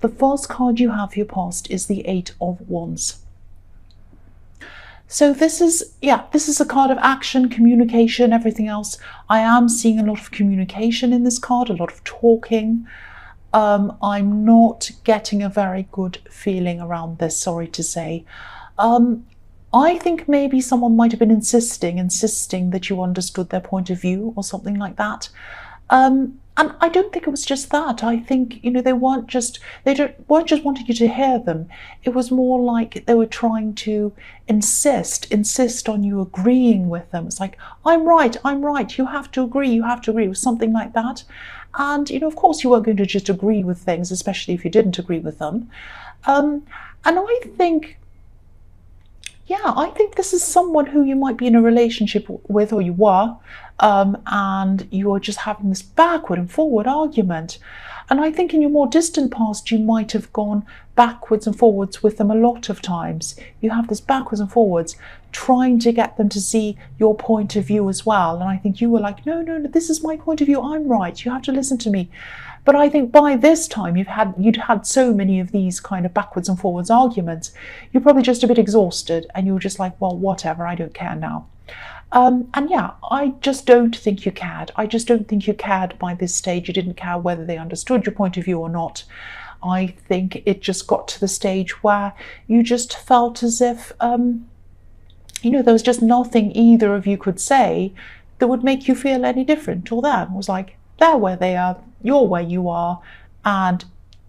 the first card you have for your past is the Eight of Wands. So this is a card of action, communication, everything else. I am seeing a lot of communication in this card, a lot of talking. I'm not getting a very good feeling around this, sorry to say. I think maybe someone might have been insisting that you understood their point of view or something like that. And I don't think it was just that. I think, they weren't just wanting you to hear them. It was more like they were trying to insist on you agreeing with them. It's like, I'm right, you have to agree, with something like that. And, of course you weren't going to just agree with things, especially if you didn't agree with them. And I think, I think this is someone who you might be in a relationship with, or you were, and you are just having this backward and forward argument. And I think in your more distant past, you might have gone backwards and forwards with them a lot of times. You have this backwards and forwards, trying to get them to see your point of view as well. And I think you were like, no, this is my point of view, I'm right, you have to listen to me. But I think by this time you'd had so many of these kind of backwards and forwards arguments, you're probably just a bit exhausted, and you're just like, well, whatever, I don't care now. And yeah, I just don't think you cared. I just don't think you cared by this stage. You didn't care whether they understood your point of view or not. I think it just got to the stage where you just felt as if, there was just nothing either of you could say that would make you feel any different or that. It was like, they're where they are, you're where you are, and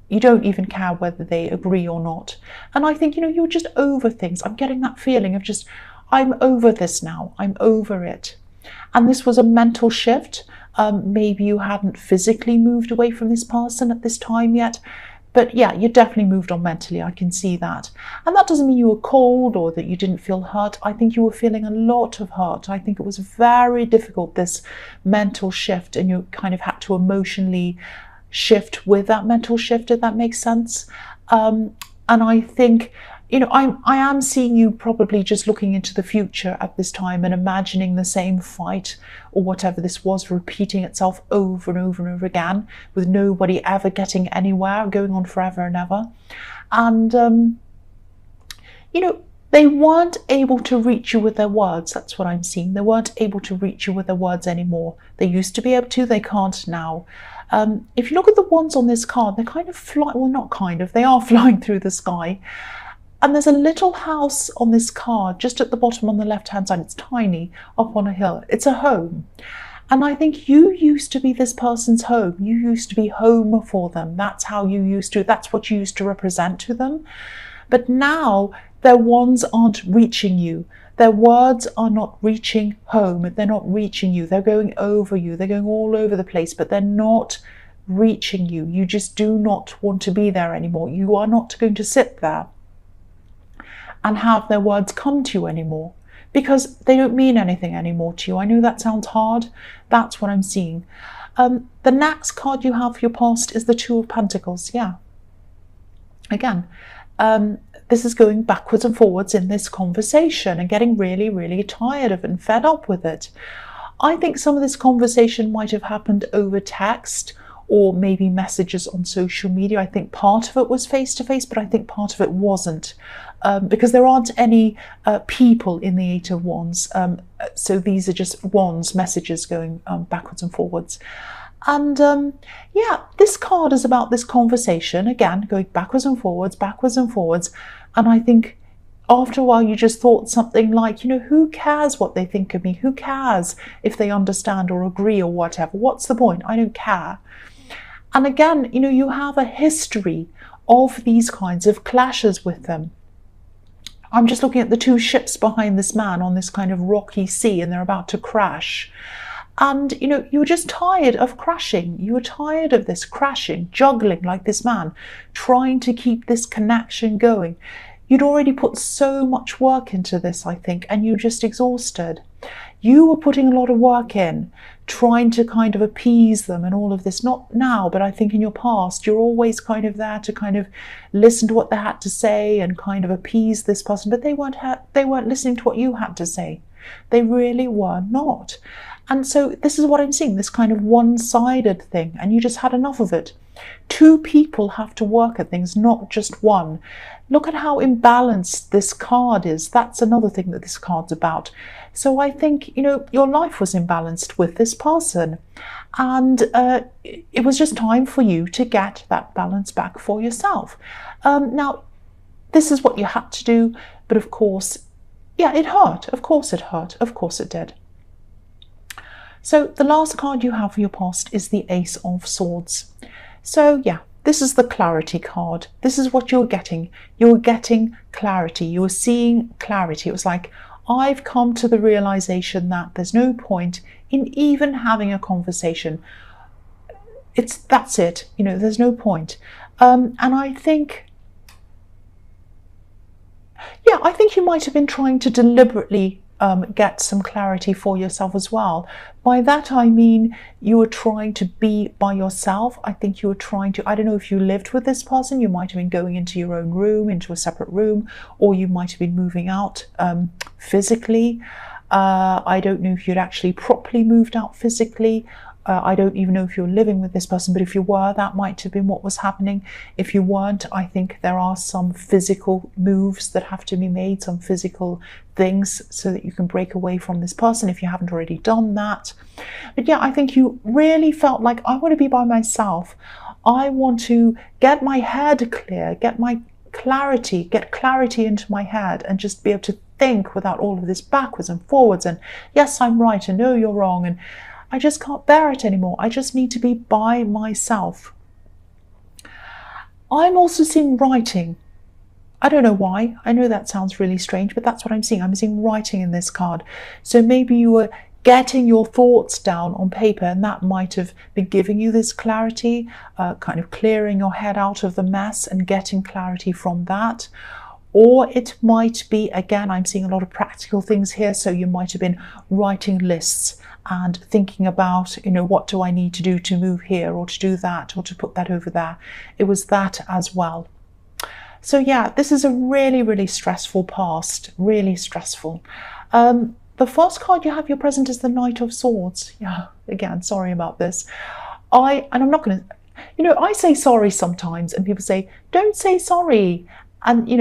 you don't even care whether they agree or not. And I think, you're just over things. I'm getting that feeling of just, I'm over this now, I'm over it. And this was a mental shift. Maybe you hadn't physically moved away from this person at this time yet, but yeah, you definitely moved on mentally, I can see that. And that doesn't mean you were cold or that you didn't feel hurt. I think you were feeling a lot of hurt. I think it was very difficult, this mental shift, and you kind of had to emotionally shift with that mental shift, if that makes sense. And I think, I am seeing you probably just looking into the future at this time and imagining the same fight or whatever this was repeating itself over and over and over again, with nobody ever getting anywhere, going on forever and ever. And, they weren't able to reach you with their words. That's what I'm seeing. They weren't able to reach you with their words anymore. They used to be able to, they can't now. If you look at the wands on this card, they're kind of they are flying through the sky. And there's a little house on this card, just at the bottom on the left-hand side. It's tiny, up on a hill. It's a home. And I think you used to be this person's home. You used to be home for them. That's what you used to represent to them. But now their wands aren't reaching you. Their words are not reaching home. They're not reaching you. They're going over you. They're going all over the place, but they're not reaching you. You just do not want to be there anymore. You are not going to sit there and have their words come to you anymore, because they don't mean anything anymore to you. I know that sounds hard. That's what I'm seeing. The next card you have for your past is the Two of Pentacles. Yeah. Again, this is going backwards and forwards in this conversation and getting really, really tired of it and fed up with it. I think some of this conversation might have happened over text or maybe messages on social media. I think part of it was face-to-face, but I think part of it wasn't, because there aren't any people in the Eight of Wands. So these are just wands, messages going backwards and forwards. And yeah, this card is about this conversation, again, going backwards and forwards. And I think after a while, you just thought something like, who cares what they think of me? Who cares if they understand or agree or whatever? What's the point? I don't care. And again, you have a history of these kinds of clashes with them. I'm just looking at the two ships behind this man on this kind of rocky sea, and they're about to crash. And, you were just tired of crashing. You were tired of this crashing, juggling like this man, trying to keep this connection going. You'd already put so much work into this, I think, and you're just exhausted. You were putting a lot of work in, trying to kind of appease them and all of this. Not now, but I think in your past, you're always kind of there to kind of listen to what they had to say and kind of appease this person. But they weren't listening to what you had to say. They really were not. And so this is what I'm seeing, this kind of one-sided thing, and you just had enough of it. Two people have to work at things, not just one. Look at how imbalanced this card is. That's another thing that this card's about. So I think, your life was imbalanced with this person, and it was just time for you to get that balance back for yourself. Now, this is what you had to do, but of course, yeah, it hurt. Of course it hurt. Of course it did. So the last card you have for your past is the Ace of Swords. So yeah, this is the clarity card. This is what you're getting. You're getting clarity. You're seeing clarity. It was like, I've come to the realization that there's no point in even having a conversation. That's it. There's no point. And I think, yeah, I think you might have been trying to deliberately get some clarity for yourself as well. By that I mean you were trying to be by yourself. I think you were trying to, I don't know if you lived with this person, you might have been going into your own room, into a separate room, or you might have been moving out physically. I don't know if you'd actually properly moved out physically. I don't even know if you're living with this person, but if you were, that might have been what was happening. If you weren't, I think there are some physical moves that have to be made, some physical things so that you can break away from this person if you haven't already done that. But yeah, I think you really felt like, I want to be by myself. I want to get my head clear, get clarity into my head, and just be able to think without all of this backwards and forwards and yes, I'm right and no, you're wrong, and I just can't bear it anymore. I just need to be by myself. I'm also seeing writing. I don't know why. I know that sounds really strange, but that's what I'm seeing. I'm seeing writing in this card. So maybe you were getting your thoughts down on paper, and that might have been giving you this clarity, kind of clearing your head out of the mess and getting clarity from that. Or it might be, again, I'm seeing a lot of practical things here. So you might have been writing lists and thinking about, what do I need to do to move here or to do that or to put that over there. It was that as well. So yeah, this is a really, really stressful past, really stressful. The first card you have your present is the Knight of Swords. Yeah, again, sorry about this. I'm not going to, I say sorry sometimes and people say, don't say sorry. And,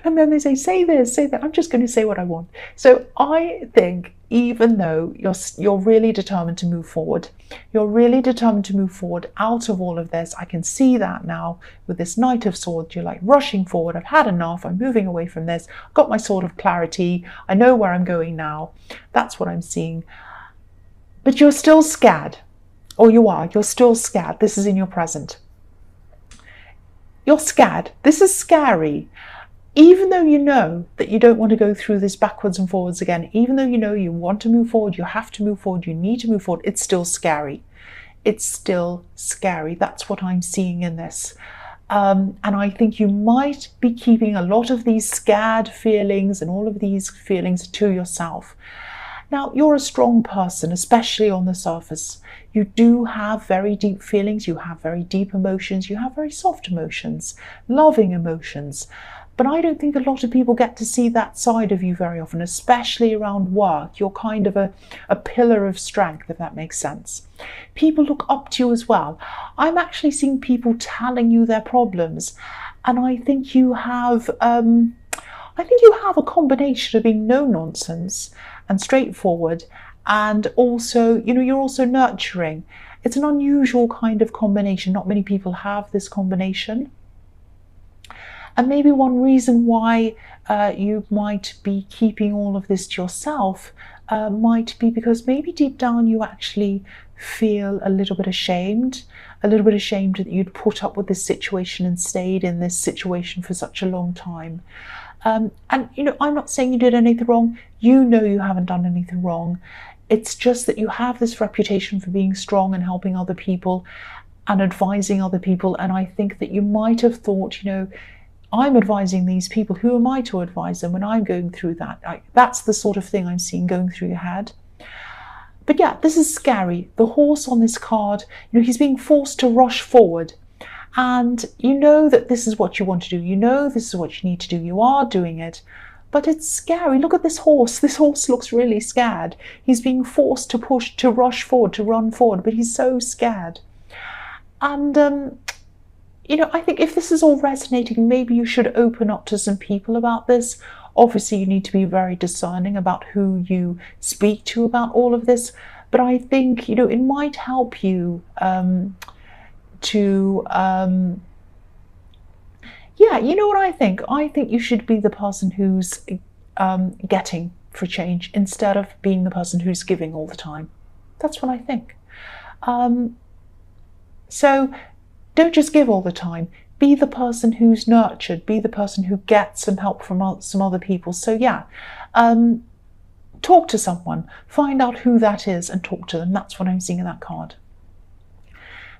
and then they say this, say that. I'm just going to say what I want. So I think even though you're really determined to move forward, you're really determined to move forward out of all of this. I can see that now with this Knight of Swords. You're like rushing forward. I've had enough. I'm moving away from this. I've got my sword of clarity. I know where I'm going now. That's what I'm seeing. But you're still scared. Or you're still scared. This is in your present. You're scared. This is scary. Even though you know that you don't want to go through this backwards and forwards again, even though you know you want to move forward, you have to move forward, you need to move forward, it's still scary. It's still scary. That's what I'm seeing in this. And I think you might be keeping a lot of these scared feelings and all of these feelings to yourself. Now, you're a strong person, especially on the surface. You do have very deep feelings, you have very deep emotions, you have very soft emotions, loving emotions. But I don't think a lot of people get to see that side of you very often, especially around work. You're kind of a pillar of strength, if that makes sense. People look up to you as well. I'm actually seeing people telling you their problems. And I think you have, a combination of being no nonsense and straightforward. And also, you're also nurturing. It's an unusual kind of combination. Not many people have this combination. And maybe one reason why you might be keeping all of this to yourself might be because maybe deep down you actually feel a little bit ashamed that you'd put up with this situation and stayed in this situation for such a long time. And I'm not saying you did anything wrong. You know you haven't done anything wrong. It's just that you have this reputation for being strong and helping other people and advising other people. And I think that you might have thought, I'm advising these people. Who am I to advise them when I'm going through that? That's the sort of thing I'm seeing going through your head. But yeah, this is scary. The horse on this card, he's being forced to rush forward. And you know that this is what you want to do. You know this is what you need to do. You are doing it. But it's scary. Look at this horse. This horse looks really scared. He's being forced to push, to rush forward, to run forward, but he's so scared. And, you know, I think if this is all resonating, maybe you should open up to some people about this. Obviously, you need to be very discerning about who you speak to about all of this. But I think, you know, it might help you yeah, you know what I think? I think you should be the person who's getting for change instead of being the person who's giving all the time. That's what I think. So don't just give all the time. Be the person who's nurtured. Be the person who gets some help from some other people. So yeah, talk to someone. Find out who that is and talk to them. That's what I'm seeing in that card.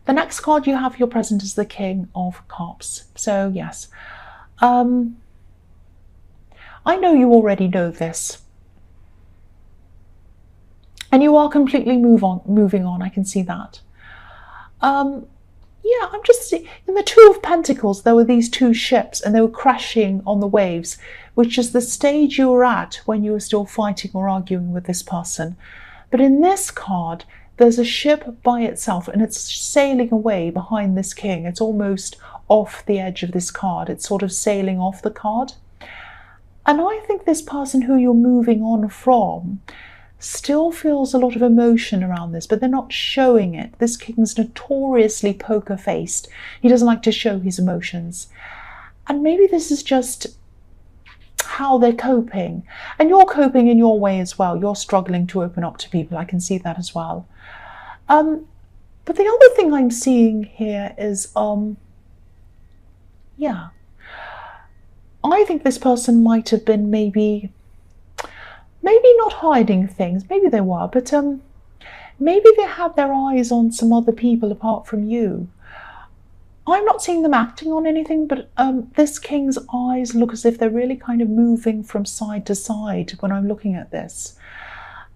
The next card you have, your present, is the King of Cups. So yes, I know you already know this. And you are completely moving on. I can see that. Yeah, I'm just seeing, in the Two of Pentacles, there were these two ships and they were crashing on the waves, which is the stage you were at when you were still fighting or arguing with this person. But in this card, there's a ship by itself and it's sailing away behind this king. It's almost off the edge of this card. It's sort of sailing off the card. And I think this person who you're moving on from still feels a lot of emotion around this, but they're not showing it. This king's notoriously poker-faced. He doesn't like to show his emotions. And maybe this is just how they're coping. And you're coping in your way as well. You're struggling to open up to people. I can see that as well. But the other thing I'm seeing here is, yeah, I think this person might have been maybe not hiding things. Maybe they were, but maybe they had their eyes on some other people apart from you. I'm not seeing them acting on anything, but this king's eyes look as if they're really kind of moving from side to side when I'm looking at this.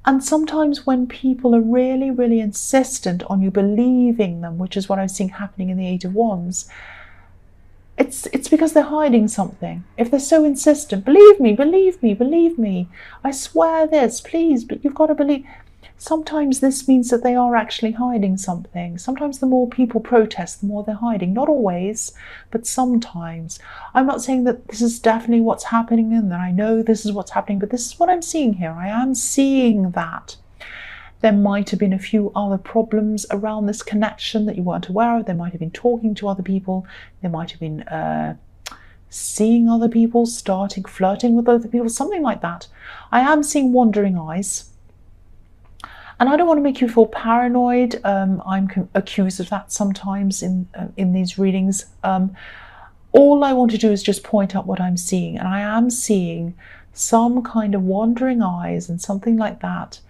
And sometimes when people are really, really insistent on you believing them, which is what I'm seeing happening in the Eight of Wands, it's because they're hiding something. If they're so insistent, believe me, believe me, believe me, I swear this, please, but you've got to believe. Sometimes this means that they are actually hiding something. Sometimes the more people protest, the more they're hiding. Not always, but sometimes. I'm not saying that this is definitely what's happening and that I know this is what's happening, but this is what I'm seeing here. I am seeing that. There might have been a few other problems around this connection that you weren't aware of. They might have been talking to other people. They might have been seeing other people, flirting with other people, something like that. I am seeing wandering eyes. And I don't want to make you feel paranoid. I'm accused of that sometimes in these readings. All I want to do is just point out what I'm seeing. And I am seeing some kind of wandering eyes and something like that.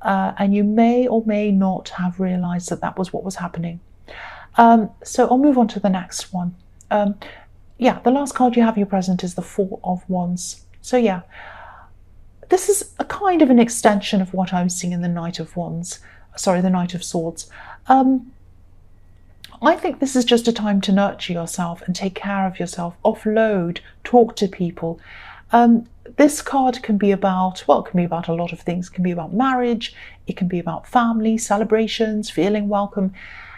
And you may or may not have realized that that was what was happening. So I'll move on to the next one. Yeah, the last card you have your present is the Four of Wands. So yeah, this is a kind of an extension of what I'm seeing in the Knight of Wands. Sorry, the Knight of Swords. I think this is just a time to nurture yourself and take care of yourself, offload, talk to people. This card can be about, well, it can be about a lot of things. It can be about marriage, it can be about family, celebrations, feeling welcome.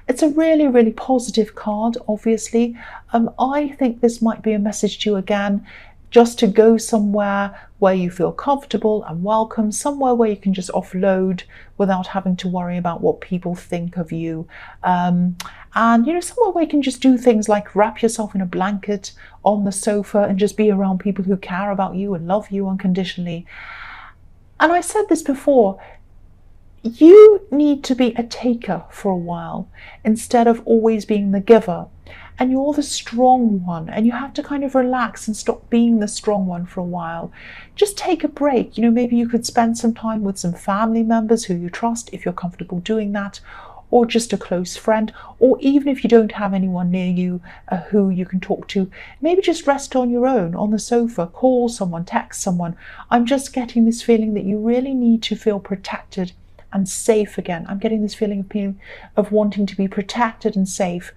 It's a really, really positive card, obviously. I think this might be a message to you again, just to go somewhere where you feel comfortable and welcome, somewhere where you can just offload without having to worry about what people think of you. And, you know, somewhere where you can just do things like wrap yourself in a blanket on the sofa and just be around people who care about you and love you unconditionally. And I said this before, you need to be a taker for a while instead of always being the giver. And you're the strong one, and you have to kind of relax and stop being the strong one for a while. Just take a break. You know, maybe you could spend some time with some family members who you trust, if you're comfortable doing that, or just a close friend, or even if you don't have anyone near you who you can talk to, maybe just rest on your own on the sofa, call someone, text someone. I'm just getting this feeling that you really need to feel protected and safe again. I'm getting this feeling of wanting to be protected and safe.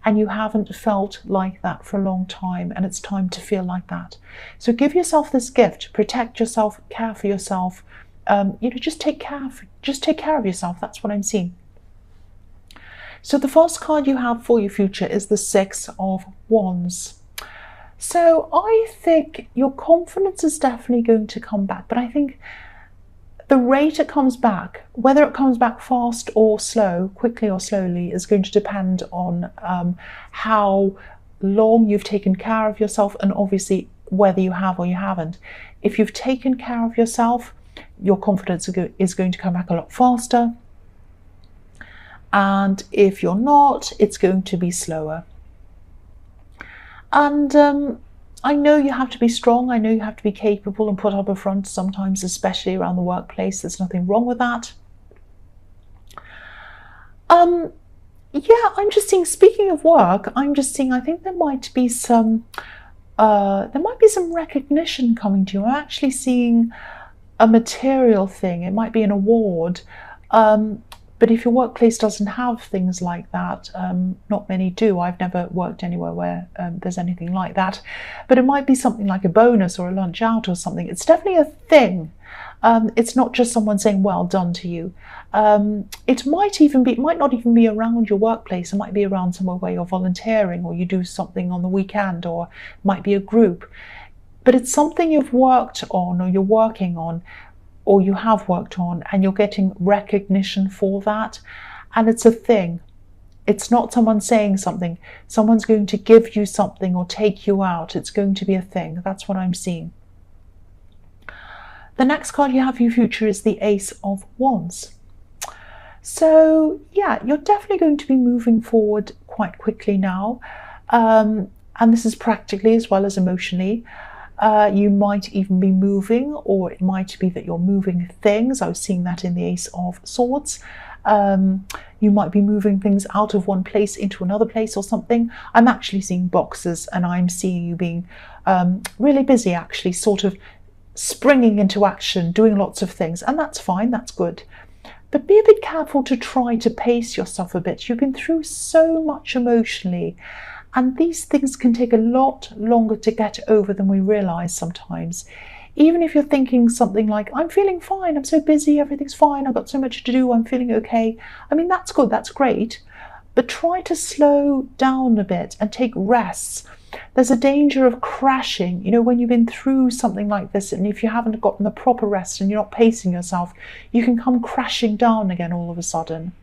and you haven't felt like that for a long time, and it's time to feel like that. So give yourself this gift, protect yourself, care for yourself, just take care of yourself. That's what I'm seeing. So the first card you have for your future is the Six of Wands. So I think your confidence is definitely going to come back, but I think the rate it comes back, whether it comes back fast or slow, quickly or slowly, is going to depend on how long you've taken care of yourself, and obviously whether you have or you haven't. If you've taken care of yourself, your confidence is going to come back a lot faster. And if you're not, it's going to be slower. And I know you have to be strong. I know you have to be capable and put up a front sometimes, especially around the workplace. There's nothing wrong with that. Yeah, I'm just seeing, speaking of work, I'm just seeing, I think there might be some recognition coming to you. I'm actually seeing a material thing. It might be an award. But if your workplace doesn't have things like that, not many do. I've never worked anywhere where there's anything like that. But it might be something like a bonus or a lunch out or something. It's definitely a thing. It's not just someone saying well done to you. It might not even be around your workplace. It might be around somewhere where you're volunteering, or you do something on the weekend, or it might be a group. But it's something you've worked on, or you're working on, or you have worked on, and you're getting recognition for that. And it's a thing. It's not someone saying something. Someone's going to give you something or take you out. It's going to be a thing. That's what I'm seeing. The next card you have for your future is the Ace of Wands. So yeah, you're definitely going to be moving forward quite quickly now. And this is practically as well as emotionally. You might even be moving, or it might be that you're moving things. I was seeing that in the Ace of Swords. You might be moving things out of one place into another place or something. I'm actually seeing boxes, and I'm seeing you being really busy, actually, sort of springing into action, doing lots of things, and that's fine, that's good. But be a bit careful to try to pace yourself a bit. You've been through so much emotionally, and these things can take a lot longer to get over than we realise sometimes. Even if you're thinking something like, I'm feeling fine, I'm so busy, everything's fine, I've got so much to do, I'm feeling okay. I mean, that's good, that's great. But try to slow down a bit and take rests. There's a danger of crashing, when you've been through something like this, and if you haven't gotten the proper rest and you're not pacing yourself, you can come crashing down again all of a sudden.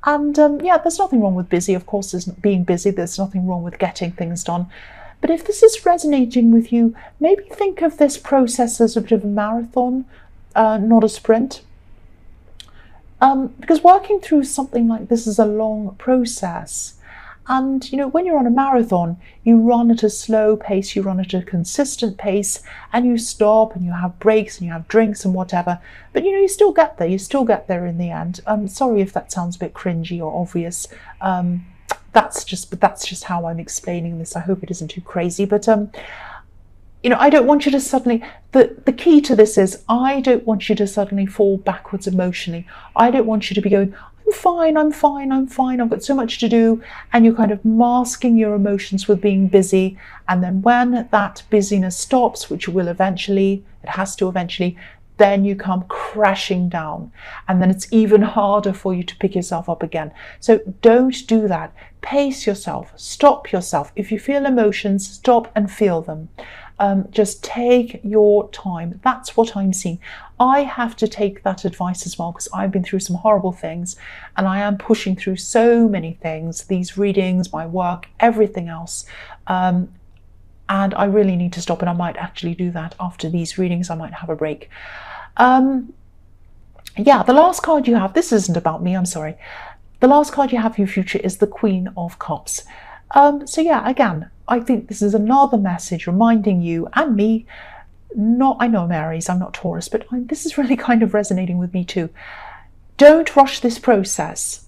And yeah, there's nothing wrong with busy. Of course, there's being busy. There's nothing wrong with getting things done. But if this is resonating with you, maybe think of this process as a bit of a marathon, not a sprint. Because working through something like this is a long process. And, when you're on a marathon, you run at a slow pace, you run at a consistent pace, and you stop and you have breaks and you have drinks and whatever. But, you still get there. You still get there in the end. Sorry if that sounds a bit cringy or obvious. That's just how I'm explaining this. I hope it isn't too crazy. But, I don't want you to suddenly, the key to this is, I don't want you to suddenly fall backwards emotionally. I don't want you to be going, I'm fine, I've got so much to do, and you're kind of masking your emotions with being busy, and then when that busyness stops, which will eventually, it has to eventually, then you come crashing down, and then it's even harder for you to pick yourself up again. So don't do that. Pace yourself, stop yourself. If you feel emotions, stop and feel them. Just take your time. That's what I'm seeing. I have to take that advice as well, because I've been through some horrible things, and I am pushing through so many things, these readings, my work, everything else. And I really need to stop, and I might actually do that after these readings. I might have a break. Yeah, the last card you have, this isn't about me, I'm sorry. The last card you have for your future is the Queen of Cups. So yeah, again, I think this is another message reminding you and me, I know I'm Aries, I'm not Taurus, but this is really kind of resonating with me too. Don't rush this process.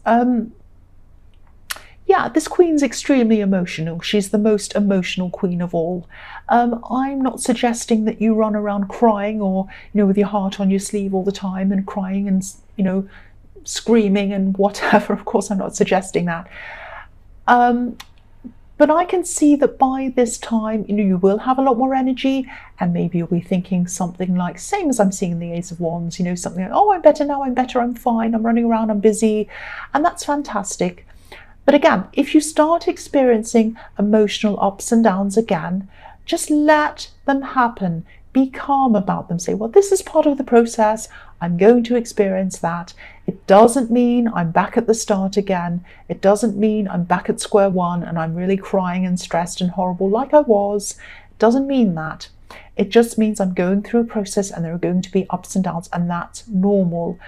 Yeah, this queen's extremely emotional. She's the most emotional queen of all. I'm not suggesting that you run around crying or, with your heart on your sleeve all the time and crying and, screaming and whatever. Of course, I'm not suggesting that. But I can see that by this time, you will have a lot more energy, and maybe you'll be thinking something like, same as I'm seeing in the Ace of Wands, something like, oh, I'm better now, I'm better, I'm fine, I'm running around, I'm busy. And that's fantastic. But again, if you start experiencing emotional ups and downs again, just let them happen. Be calm about them. Say, well, this is part of the process. I'm going to experience that. It doesn't mean I'm back at the start again. It doesn't mean I'm back at square one and I'm really crying and stressed and horrible like I was. It doesn't mean that. It just means I'm going through a process and there are going to be ups and downs, and that's normal.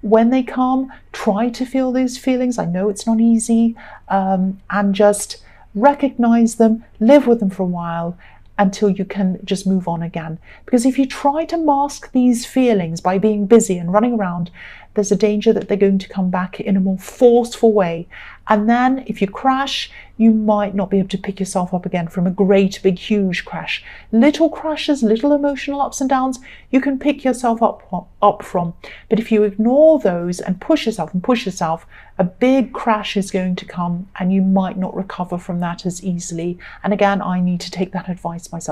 When they come, try to feel those feelings. I know it's not easy, and just recognize them, live with them for a while, until you can just move on again. Because if you try to mask these feelings by being busy and running around, there's a danger that they're going to come back in a more forceful way. And then if you crash, you might not be able to pick yourself up again from a great, big, huge crash. Little crashes, little emotional ups and downs, you can pick yourself up from. But if you ignore those and push yourself, a big crash is going to come and you might not recover from that as easily. And again, I need to take that advice myself.